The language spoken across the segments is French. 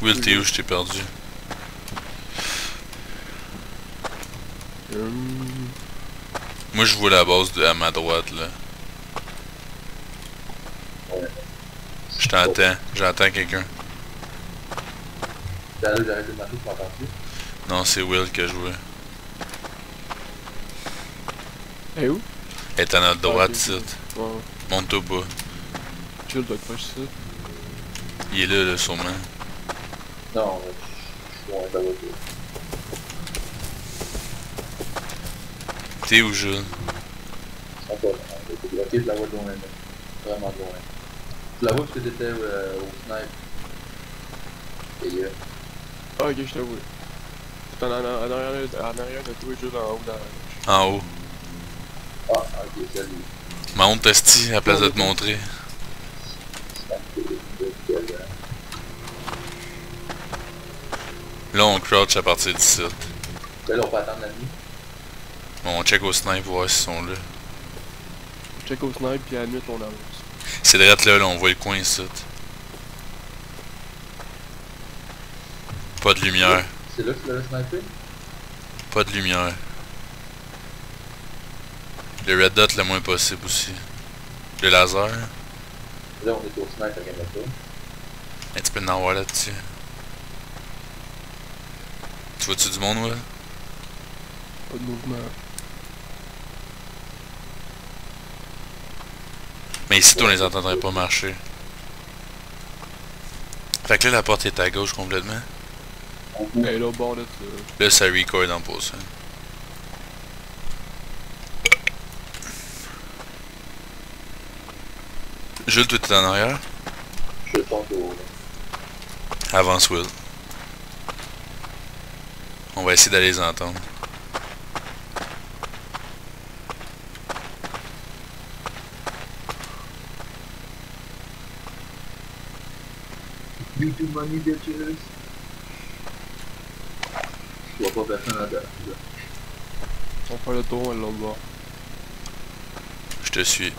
Will, t'es où? Je t'ai perdu. Moi, je vois la base à ma droite, là. Ouais. Je t'entends. J'entends quelqu'un. Là, j'arrête de marcher, tu m'entends plus? Non, c'est Will que je vois. Eh où? Elle est à notre droite, ok, ici. Ouais. Monte au bas. Chill doit être proche ça. Il est là, sûrement. Non, je suis loin de la voiture. T'es où, Jules? Ils sont pas loin. Ok, je la vois de loin, là. Vraiment de loin. Tu la vois parce que t'étais au snipe. Et Ah ok, je te vois. T'es en arrière de toi, juste en haut dans la gauche. En haut. ah, ok, salut. Monte, Esti, à place de te montrer. Là, on crouch à partir d'ici. Là, on peut attendre la nuit. On check au snipe, voir s'ils sont là. Check au snipe, puis à la nuit on avance. C'est direct là, on voit le coin ici. Pas de lumière. C'est là que tu l'avais snipé? Pas de lumière. Le red dot le moins possible aussi. Le laser. Là, on est au snipe à Gamata. Un petit peu de avoir là-dessus. Tu vois-tu du monde, ouais? Pas de mouvement. Mais ici, on les entendrait pas marcher. Fait que là, la porte est à gauche complètement. Et là au bord de ça. Là, ça record en pause. Hein. Jules, toi, t'es en arrière? Je tombe au... Avance, Will. On va essayer d'aller les entendre. YouTube money, bitches. Je vois pas personne là-dedans. On fait le tour, on l'autre bord. Je te suis.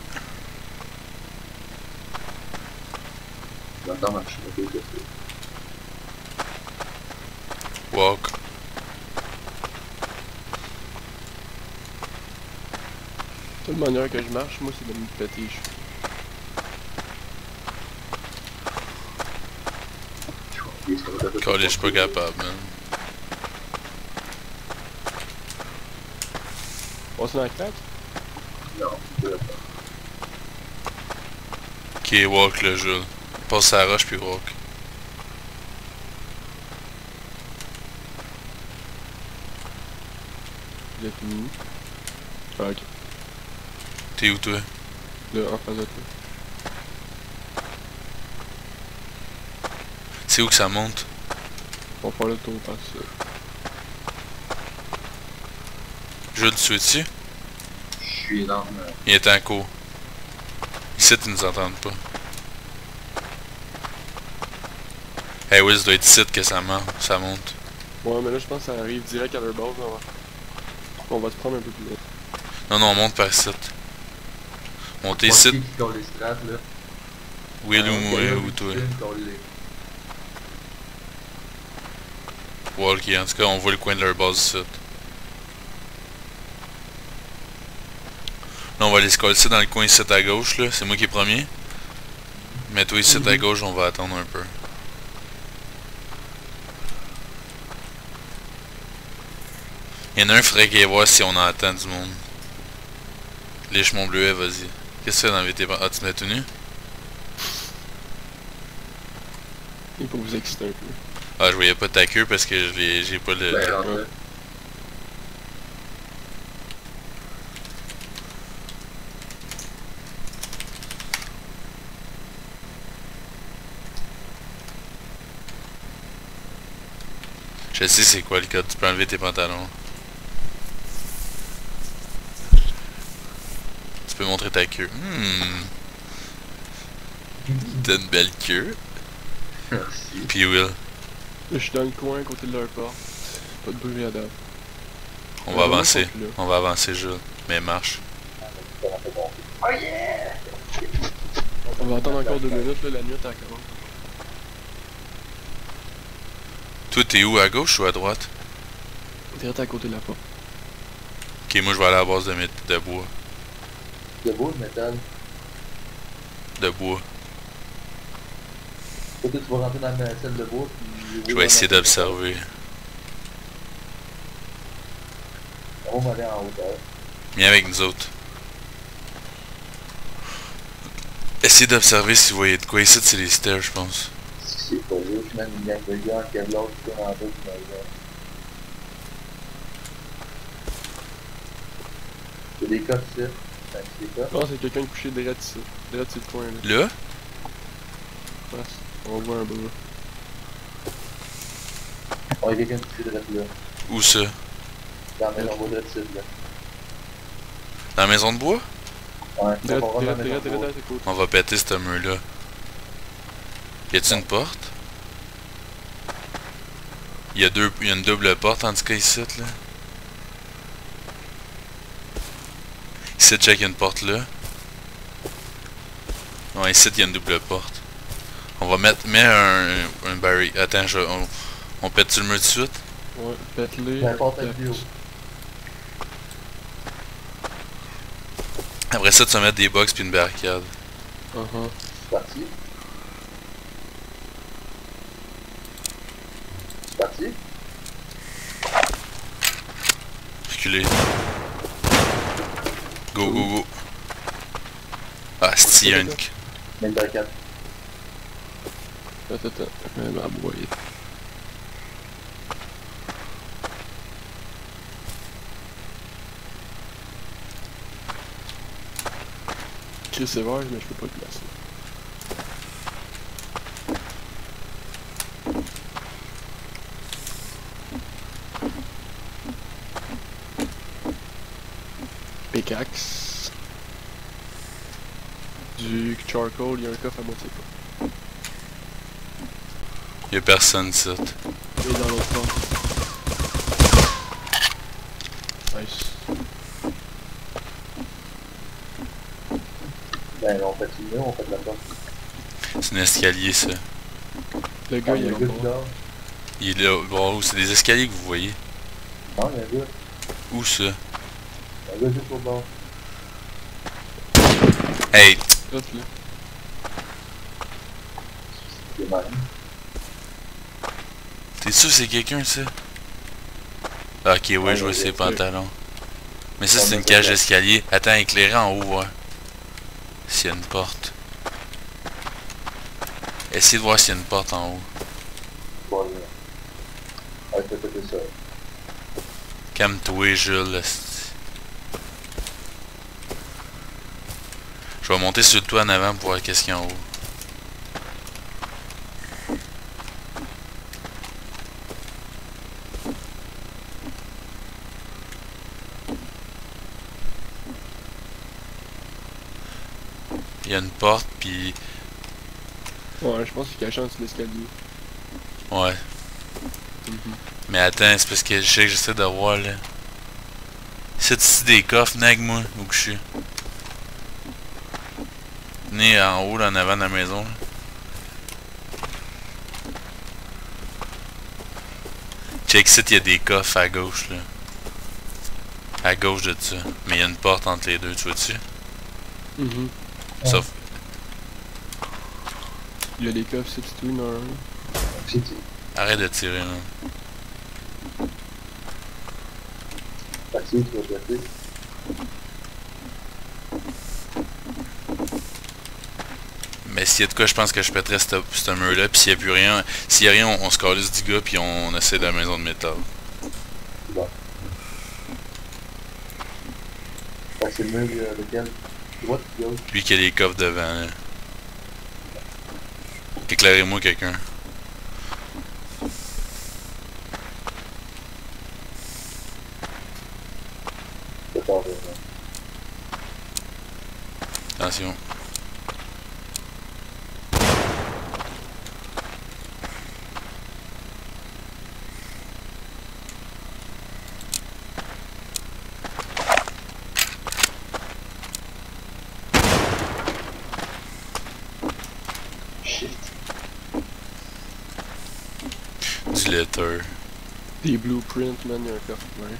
J'entends marcher un peu. Walk. De toute manière que je marche, moi c'est de me péter les cheveux. Calais, je suis pas capable, man. On se met en claque? Non, je peux pas. Ok, walk le Jules. Passe à la roche puis walk. Vous êtes où? Ah ok. T'es où toi? Là, en face de toi. C'est où que ça monte? On va faire le tour par ça. Jules, tu es-tu? Je suis dans... Il est en cours. Ici, tu nous entends pas. Hey, oui, ça doit être ici que ça monte. Ouais, mais là je pense que ça arrive direct à leur base. On va se prendre un peu plus vite. Non, non, on monte par ici. Montez ici. Qui colle les strates, là. Will ou moi, ou toi. Walk, en tout cas, on voit le coin de leur base ici. Là, on va aller se coller dans le coin ici à gauche, là. C'est moi qui est premier. Mais toi ici à gauche, on va attendre un peu. Il y en a un, faudrait qu'il y ait voir si on entend du monde. Liche mon bleuet, vas-y. Qu'est-ce que tu fais dans tes... Ah, tu m'as tenu? Il faut vous exciter un peu. Ah, je voyais pas ta queue parce que j'ai pas le... Ben, Je sais c'est quoi le code, tu peux enlever tes pantalons. Tu peux montrer ta queue. T'as une belle queue. merci. Puis Will, Là, je suis dans le coin à côté de leur porte. Pas de bruit à date. on va avancer. On va avancer, Jules. Mais marche. Oh yeah! On va attendre encore 2 minutes, là, la nuit elle commence. Toi, t'es où, à gauche ou à droite? Direct à côté de la porte. Ok, moi je vais aller à la base de bois. De beau, le métal. De bois. Toi, tu vas rentrer dans la celle de bois, puis... Je vais essayer d'observer. On va aller en hauteur. Viens avec nous autres. Essayez d'observer si vous voyez de quoi. Ici, c'est les stairs, je pense. C'est pas juste, même une gang de gars en Kevlar qui sont en bas du magasin. Il y a des coffres ici. Ben, c'est des Je coffres. pense que c'est quelqu'un couché direct ici. Direct sur le coin là. Là? Ouais, on voit un peu. On a quelqu'un qui est direct là. Où ça? Dans la maison, on va direct ici, là. Dans la maison de bois? Ouais, on va Direct, voir dans la direct, maison direct, de bois. direct à côté. On va péter ce mur-là. Y a-t-il une porte? Il y a une double porte en tout cas ici, là. Ici, check, y a une porte là. Ouais, ici, il y a une double porte. On va mettre un baril. Attends, on pète sur le mur tout de suite. Ouais, pète-les. La porte est plus haut. Après ça, tu vas mettre des box puis une barricade. C'est parti. C'est parti. Reculez. Go, go, go. Ah, c'est un... Mets une barricade. Attends, je mets ma boîte. Chris c'est vert, mais je peux pas le placer. Pickaxe. Du charcoal, il y a un coffre à moitié pas. Y'a personne ici. Et dans l'autre porte. Nice. Ben, on fait le mur, on fait la porte. C'est un escalier, ça. Le gars, il est le là. gars qui dort. Il est là. Bon, c'est des escaliers que vous voyez. Non, il y a un gars. Où ça? Un gars juste au bord. Hey! Hop là. Il est mal. T'es sûr que c'est quelqu'un, ça? Ah, ok, oui, Ouais, je vois ouais, ses ouais. pantalons. Mais ça, On c'est a une pas cage de- d'escalier. Attends, éclairé en haut, ouais. S'il y a une porte. Essayez de voir s'il y a une porte en haut. Bon, là. Ouais, fais ça. Calme-toi, Jules. Je vais monter sur le toit en avant pour voir qu'est-ce qu'il y a en haut. Il y a une porte, puis... Ouais, je pense qu'il est caché en dessous de l'escalier. Ouais. Mais attends, c'est parce que je sais que j'essaie de voir, là. C'est ici des coffres, nag, moi, où que je suis. Venez en haut, là, en avant de la maison, là. Check ici, il y a des coffres à gauche, là. À gauche de ça. Mais il y a une porte entre les deux, tu vois-tu? Sauf... Il y a des coffres, c'est tout, il y en a un. C'est tout. Arrête de tirer, là. Parti, tu vas placer. Mais s'il y a de quoi, je pense que je pèterais ce mur-là, pis s'il y a plus rien... S'il y a rien, on se calisse du gars, pis on essaie de la maison de métal. Bon. Fait que c'est le mur lequel? Droite, gauche. Lui qui a les coffres devant, là. Éclairez-moi quelqu'un. C'est pas vrai. Attention. letter. Des blueprints, man, y'a un coffre, ouais.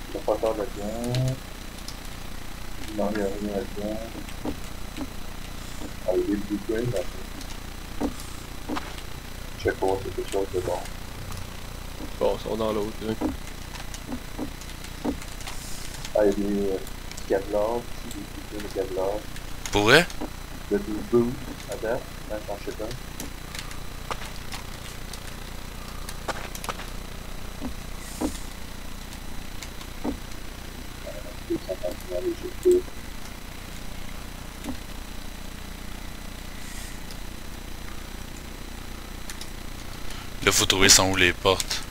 Je vais pas faire là-dedans. Non, il n'y a rien là-dedans. Ah, il y a des blueprints, là. Je sais pas, c'est quelque chose de bon. Bon, ils sont dans l'autre, là. Ah, il y a des Kevlar, des blueprints de Kevlar. Pour vrai? Il y a des boots à date, même quand je sais pas. Là, faut trouver sont où les portes.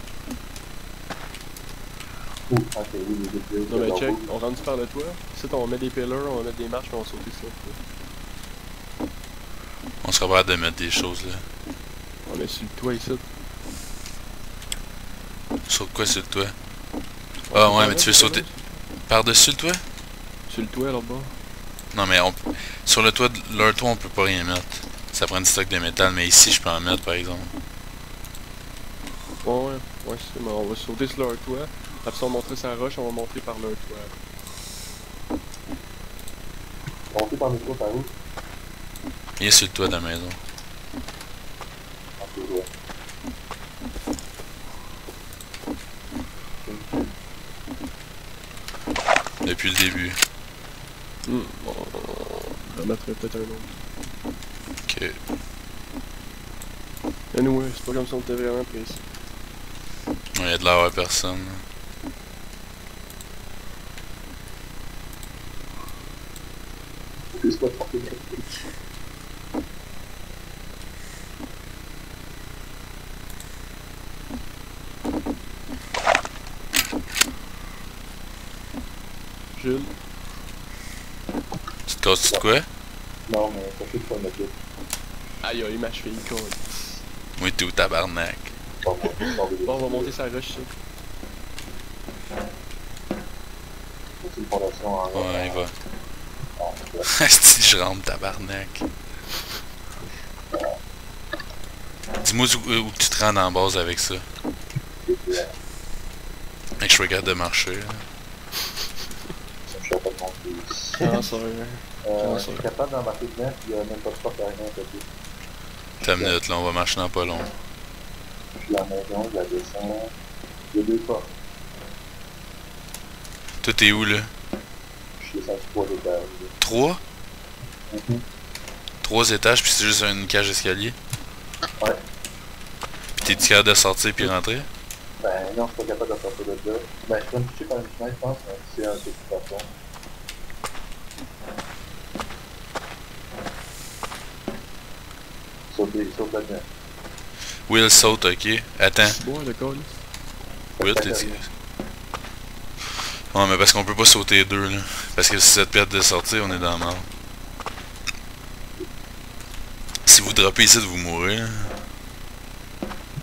Ouh, ok, oui, il y a des blueprints. Non, mais check, on rentre par le toit. Ici, on va mettre des pillars, on va mettre des marches, puis on va sauter sur le toit. On sera capable de mettre des choses là. On est sur le toit ici. Sur quoi sur le toit? Ah ouais, mais tu veux sauter par-dessus le toit? Sur le toit, là-bas. Non, mais sur le toit, leur toit, on peut pas rien mettre. Ça prend du stock de métal, mais ici, je peux en mettre, par exemple. Ouais, c'est bon, on va sauter sur leur toit. Après ça, on va monter sa roche, on va monter par leur toit. Monter par le toit par où? Il est sur le toit de la maison. Ok, ouais. Depuis le début. Bon, on en mettrait peut-être un autre. Ok. Anyway, c'est pas comme si on était vraiment précis. Il y a de l'air à personne. C'est pas trop bien. Jules, Tu te casses de quoi? Non, mais ça fait pas le mettre. aïe aïe, ma cheville, con. Oui, t'es où tabarnak? Bon, on va monter sa roche, ici. C'est une fondation en... Ouais, il va. en... Si je rentre tabarnak. Dis-moi où tu te rends en base avec ça. Mec, je suis capable de marcher. Là. Je suis pas de monter ici. Cancer. Je suis capable d'embarquer dedans, puis il n'y a même pas de porte à rien à côté. T'as une minute, là, on va marcher dans pas long. Puis la maison, je la descends. Il y a deux portes. Toi, t'es où, là? Je suis descendu 3 étages. 3? 3 étages, puis c'est juste une cage d'escalier? Ouais. T'es-tu capable de sortir puis rentrer? Ben non, je suis pas capable de sortir de là. Ben, je peux me toucher par une fenêtre, je pense, mais c'est un peu plus profond. Saute là-dedans. Will saute, ok. Attends. C'est bon, le col. Will, t'es dit. Ouais, mais parce qu'on peut pas sauter deux, là. Parce que si ça te perd de sortir, on est dans la mort. Si vous droppez ici, vous mourrez, là.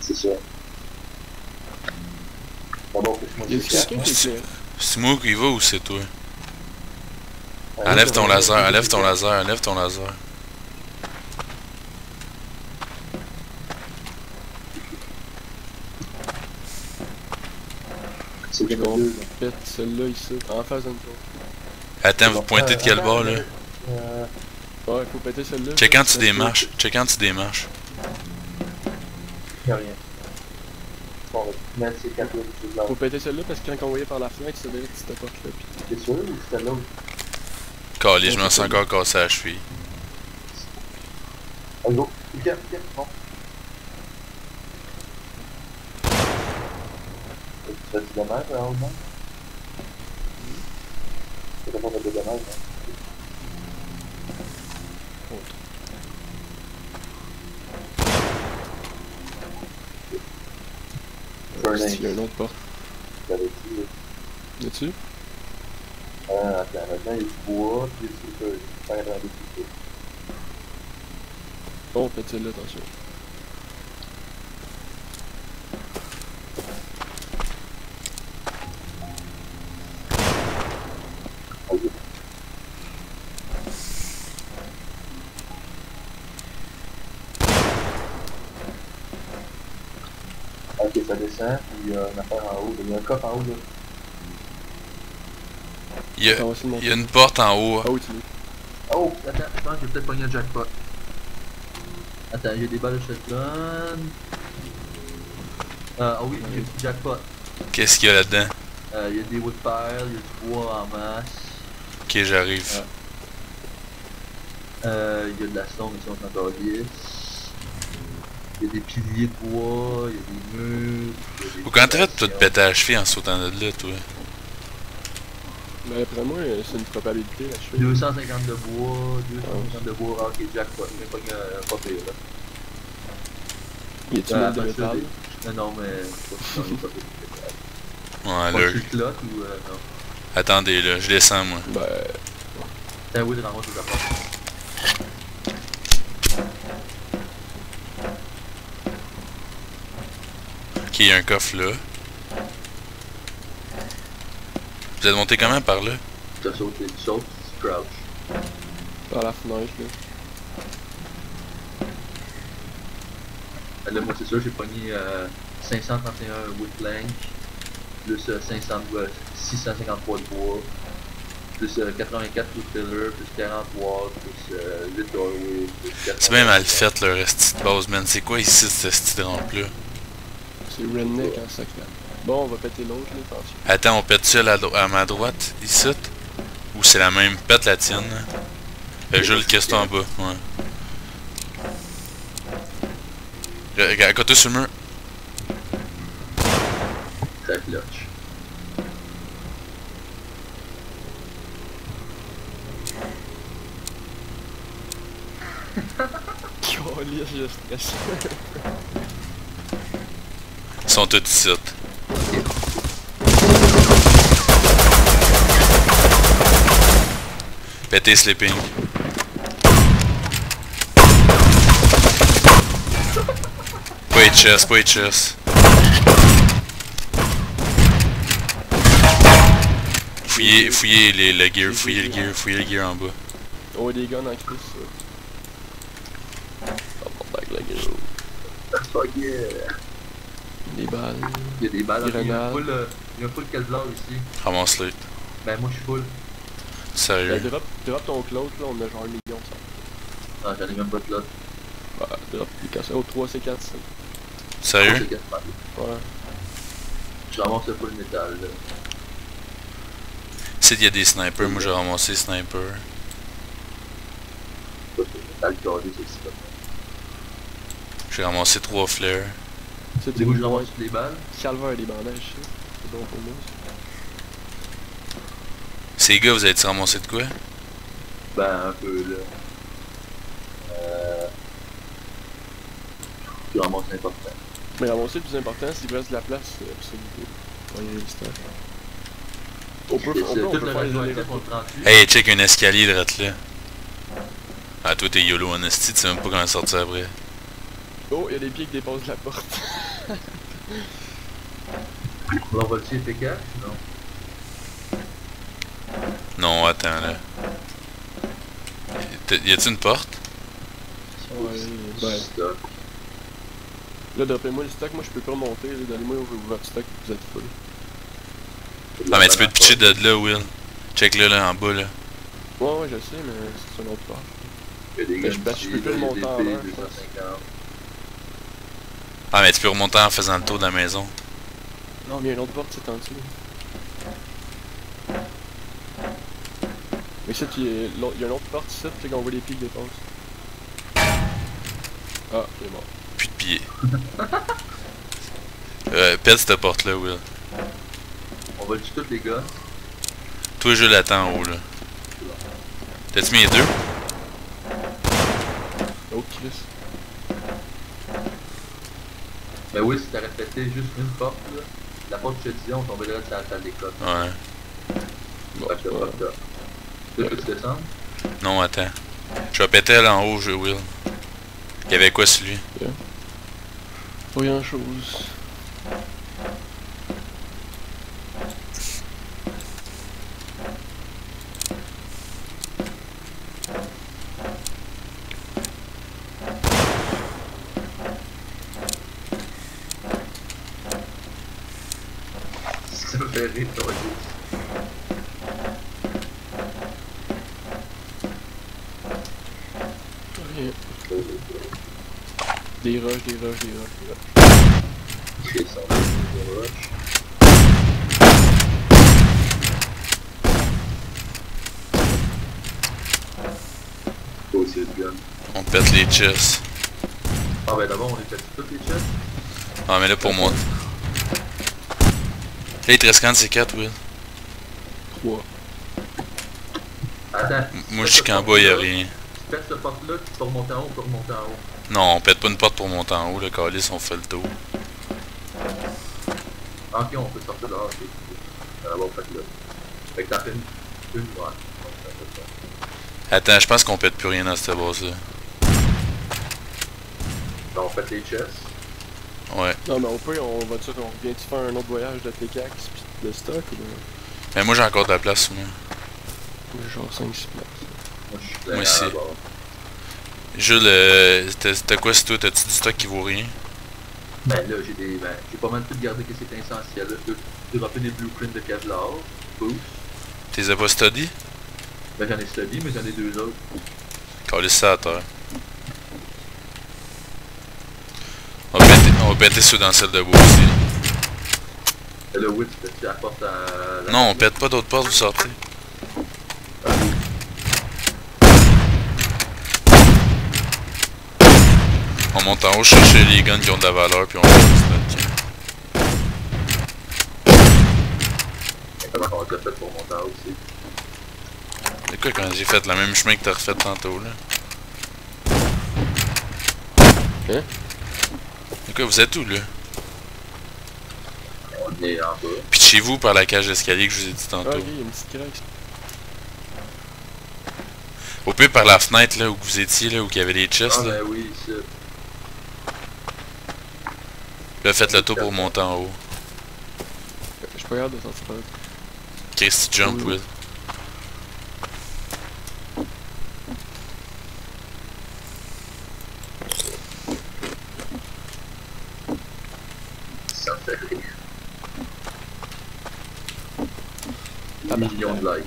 C'est ça. D'abord, fais-moi Il y a du quelqu'un qui C'est est clair. c'est moi qui va ou c'est toi? Enlève ton laser, enlève ton laser, enlève ton laser. C'est bien On deux, pète celle-là ici, en face de nous autres. Attends, vous pointez de quel bord, là? Ouais, faut péter celle-là. Check quand tu démarches. Check quand tu démarches. Il n'y a rien. Bon, on va mettre ces quatre-là du blanc. Faut péter celle-là parce que quand on voyait par la fenêtre, c'était direct cette porte-là. Puis... T'es sûr ou c'était l'autre? Calé, je me sens encore cassé à la cheville. Allô? Ok, bon. Tu fais du dommage là, au moins? Tu fais pas de dommage, hein? Il y a une autre porte. J'avais dit, Y a-tu? attends, maintenant il y a du bois, puis il y a du fer dans les couteaux. Oh, pète celle-là, attention. Ok, Ok, ça descend, puis il y a une affaire en haut. Il y a un coffre en haut là. Il y a, Ça va aussi il y a monter. une porte en haut. Ah oui, tu l'as. Oh, attends, je pense que j'ai peut-être pogné un jackpot. Attends, il y a des balles de shotgun. Ah oui, j'ai un petit jackpot. Qu'est-ce qu'il y a là-dedans? Il y a des woodpiles, il y a du bois en masse. Ok, j'arrive. Il y a de la stone, mais on est encore lisse. Il y a des piliers de bois, il y a des murs. Ou quand t'arrêtes de te péter à la cheville en sautant de là, toi? Mais après moi, c'est une probabilité, la cheville. 250 de bois, 250 de bois. Ah, ok, jackpot. J'ai pogné un pas pire là. Y a-tu même de métal? Non, mais c'est pas pire. Ouais, Pas là. sur le clock ou non? Attendez, là, je descends, moi. Ben... T'as oui, de ramasser les affaires. Ok, il y a un coffre là. Vous êtes monté comment par là? Tu as sauté, tu sautes, tu crouch. Par la fenêtre, là. Là, moi, c'est sûr, j'ai pogné 531 wood plank, plus 653 de bois, plus 84 wood pillar, plus 40 walls, plus 8 doorways, plus 4... C'est bien mal fait, leur esti de base, man. C'est quoi ici, cette esti de rampe-là? C'est redneck en sac là. Bon, on va péter l'autre, là, attention. Attends, on pète-tu à ma droite, ici? Ou c'est la même? Pète la tienne, là. Jules, qu'est-ce en bas? Ouais. Regarde, à côté sur le mur. Ça clutch. Calisse, je stresse. Ils sont tous ici. Pété sleeping. Pas HS, pas HS. Fouillez le gear, fouillez le gear en bas. Oh, des guns en crise, ça. Oh, back la gueule. Fuck yeah! Des balles. Il y a des balles, Des il y a grenades. un full Kevlar ici. Ramasse-le. Ben moi je suis full. Sérieux. Ben, drop ton cloth, là, on a genre 1 million, ça. Ah, j'en ai même pas de lot. Bah, drop, il casse. Oh, 3 C4, ça. Sérieux? Ouais. Je ramasse le full métal là. Ici, il y a des snipers. Moi, j'ai ramassé les snipers. Pas de métal carré, c'est ici. J'ai ramassé 3 flares. C'est C'est où je ramasse les balles? Calvaire et des bandages, ça. C'est bon pour moi, ça. Ces gars, vous avez-tu ramassé de quoi? Ben un peu là. Je ramasse n'importe quoi. Mais ramasser le plus important, c'est qu'il reste de la place pour ce niveau. Ouais, il y a du stock. On peut Tout le faire reste les du allers-retours. on le prend dessus. Hey, check un escalier de là. Ah, toi, t'es YOLO en esti, tu sais même pas comment sortir après. Oh, il y a des pieds qui dépassent la porte. On va-tu efficace? Non. Non, attends, là. Y a-tu une porte? Ouais, ben. Stock. Là, droppez-moi le stock, moi je peux pas remonter, là, donnez-moi votre stock, vous êtes full. Ah, mais tu peux te pitcher de là, Will. Check-le, là, en bas, là. Ouais, je sais, mais c'est une autre part. Il y a des Mais gars je peux plus le monter en l'air, je pense. 250. Ah, mais tu peux remonter en faisant le tour de la maison. Non, mais il y a une autre porte, c'est en dessous. Mais ça, il y a une autre porte ici, c'est qu'on voit les pieds qui dépassent. Ah, il est mort. Plus de pieds. Pète cette porte-là, Will. On va tuer tous les gars. Toi, je l'attends en haut, là. T'as-tu mis les deux? Oh, Chris. Ben oui, si t'aurais pété juste une porte là, la porte que je te disais, on tomberait là sur la salle des codes. Ouais. Bon, Ouais, je te ouais. fuck là. Tu veux que tu descendes? Non, attends. Je vais péter là en haut, Will. Il y avait quoi, celui? Pas grand chose. rire, toi, Rien. Des rushs, des rushs, des rushs, des rushs. j'ai son rush. Faut aussi le gun. On pète les chests. Ah ben d'abord on est fait toutes les chests. Ah, mais là, pour moi. Là, il te reste quand c'est 4, Will? 3. Attends. Moi, je dis qu'en bas, y'a rien. Tu pètes cette porte-là, tu peux remonter en haut, tu peux remonter en haut. Non, on pète pas une porte pour monter en haut, le calice, on fait le tour. Ah, ok, on peut sortir dehors, ok. On va avoir fait là. Fait que t'as fait une ouais. Attends, je pense qu'on pète plus rien dans cette base-là. Donc on fait les chests. Ouais. Non, mais au pire, on vient-tu faire un autre voyage de pickaxe pis de stock ou bien? Mais moi, j'ai encore de la place, moi. J'ai genre 5-6 places. Moi je suis plein Moi à aussi. la barre. Jules, t'as quoi, c'est toi? T'as-tu du stock qui vaut rien? Ben là j'ai pas mal tout gardé que c'est essentiel. Là. J'ai dropé des blueprints de Kevlar, boost. T'es pas study? Ben j'en ai study, mais j'en ai deux autres. Calice ça à terre. On va péter ceux dans celle de bois aussi. Et là, oui, tu fais la porte à la... Non, on pète pas d'autres portes, vous sortez. On monte en haut chercher les guns qui ont de la valeur, puis on va notre camp. Comment on l'a fait pour monter en haut aussi? C'est quoi quand j'ai fait le même chemin que t'as refait tantôt là? Hein? C'est quoi, vous êtes où là? On est en bas. Puis de chez vous par la cage d'escalier que je vous ai dit Ah, tantôt. ok, il y a une petite craque. Au pire par la fenêtre là où vous étiez là, où il y avait les chests Ah là. ben oui, ça. Là faites le tour pour monter en haut. Je suis pas capable de sortir par là. Christy jump Oui. Will. Ça me fait rire. Ah, Millions de likes.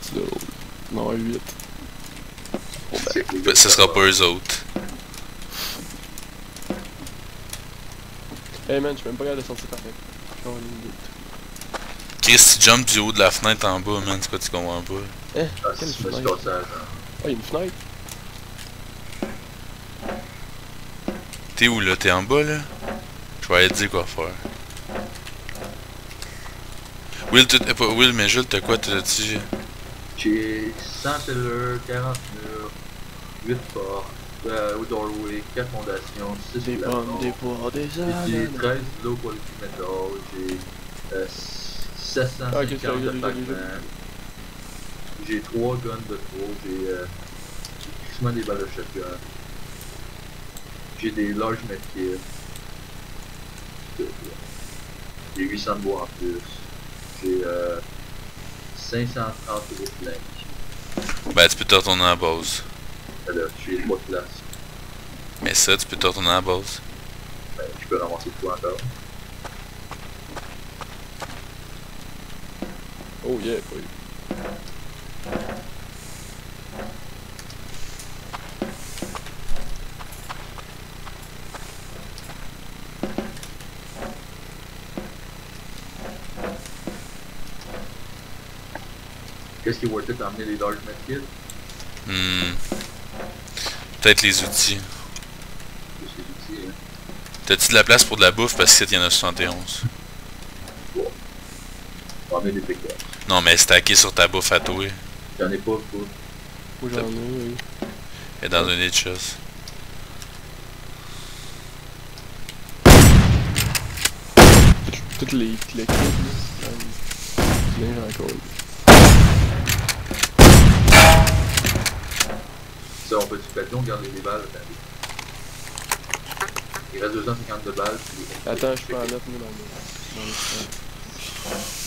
C'est drôle. Non, 8. Ben, ce sera pas eux autres. Hey man, je suis même pas capable de sortir par là. Je suis en ligne de... Christy jump du haut de la fenêtre en bas, man, c'est quoi tu comprends pas? Eh, Ah, quelle si je me suis fenêtre? cassé la jambe. Ah, il y a une fenêtre. T'es où là? T'es en bas là? Je vais aller te dire quoi faire. Will, pas Will, mais Jules, t'as quoi? T'as-tu... J'ai 100 pillars, 40 murs, 8 portes, doorway, 4 fondations, 6 Des pommes, des poires, des J'ai ananas. 13 low quality metal, j'ai 750 Ah, ok, c'est vrai, de j'ai Pac-Man, j'ai 3 guns de trop, j'ai quasiment des balles de shotgun, j'ai des large medkits, j'ai 800 de bois en plus, j'ai 530 de flank. Ben, tu peux te retourner à la base. Là, j'ai 3 places. Mais ça, tu peux te retourner à la base. Ben, je peux ramasser tout encore. Oh yeah, oui. Qu'est-ce qui est worth it d'emmener les large medkits? Peut-être les outils. Plus les outils, hein. T'as-tu de la place pour de la bouffe? Parce qu'il y en a 71. Bon. On va emmener des pick-ups. Non, mais stacké sur ta bouffe à toi. J'en ai pas, pas. Où j'en ai, oui. Et dans un nid de chasse. Toutes les clics, là. Bien encore. Ça, on peut se on garde les balles. Attendez. Il reste 250 de balles. Puis... Attends, je peux en mettre, moi, dans le stade.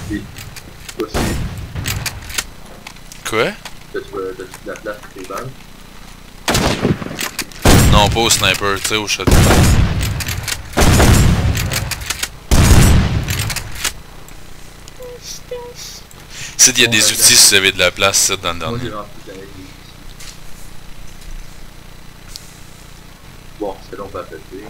Puis, aussi, Quoi? T'as-tu de la place pour tes balles? Non, pas au sniper, tu sais, au shotgun. Ici, il y a des outils si vous avez de la place, ça, dans le Moi j'ai dernier. rempli avec des outils. Bon, c'est long pas péter.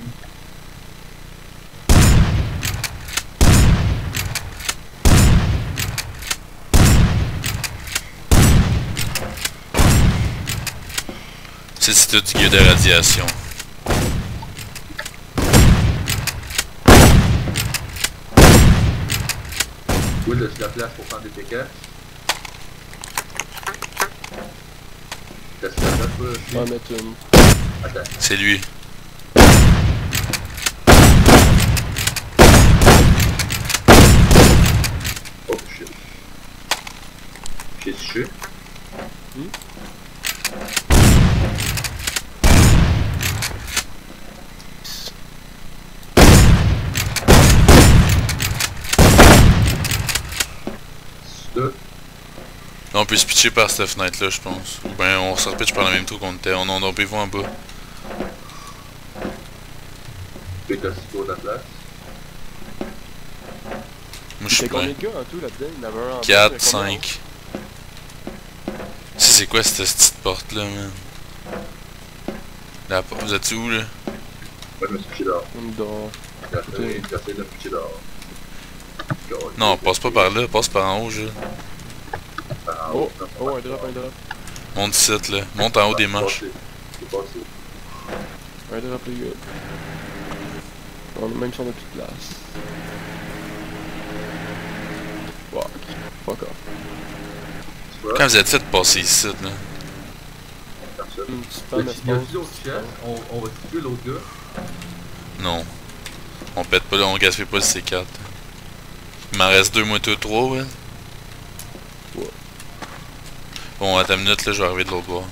C'est tout du gear de radiation. Oui, t'as-tu de la place pour prendre des PK? T'as-tu de la place pour Je vais en mettre une. Attends. C'est lui. Oh shit. J'ai touché. Là, Là, on peut se pitcher par cette fenêtre-là, je pense. Ou ben, on se repitche par le même trou qu'on était. On en peut voir en bas. puis t'as toujours de la place. Moi, je suis T'as combien plein. de gars en tout là-dedans? Il y en avait un en bas, 4, il y a combien 5. C'est quoi cette petite porte-là, man? La porte, vous êtes où, là? Moi je me suis couché dehors. en haut? Dehors. J'essaie de me coucher dehors. Non, passe pas par là, passe par en haut, Jules. Oh, oh, un drop, un drop. Monte ici, là. Monte en haut des marches. C'est passé. Un drop, les gars. Même si on a plus de place. Fuck. Fuck off. Tu vois? Quand vous êtes fait passer ici, là? Personne. Tu spam Y espace. a-t-il d'autres chefs? On va tuer l'autre gars? Non. On pète pas, là, on gaspille pas le C4. Il m'en reste 2 motos 3, ouais. Ouais. Bon, à ta minute, là, je vais arriver de l'autre bord.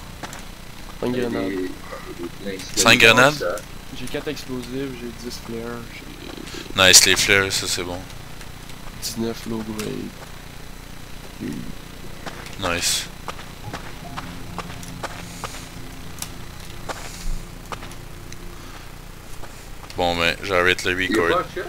5 grenades. 5 grenades? J'ai 4 explosifs, j'ai 10 flares, j'ai Nice, les flares, ça c'est bon. 19 low grade. Nice. Bon, ben, j'arrête le Il y a record. pas un chef?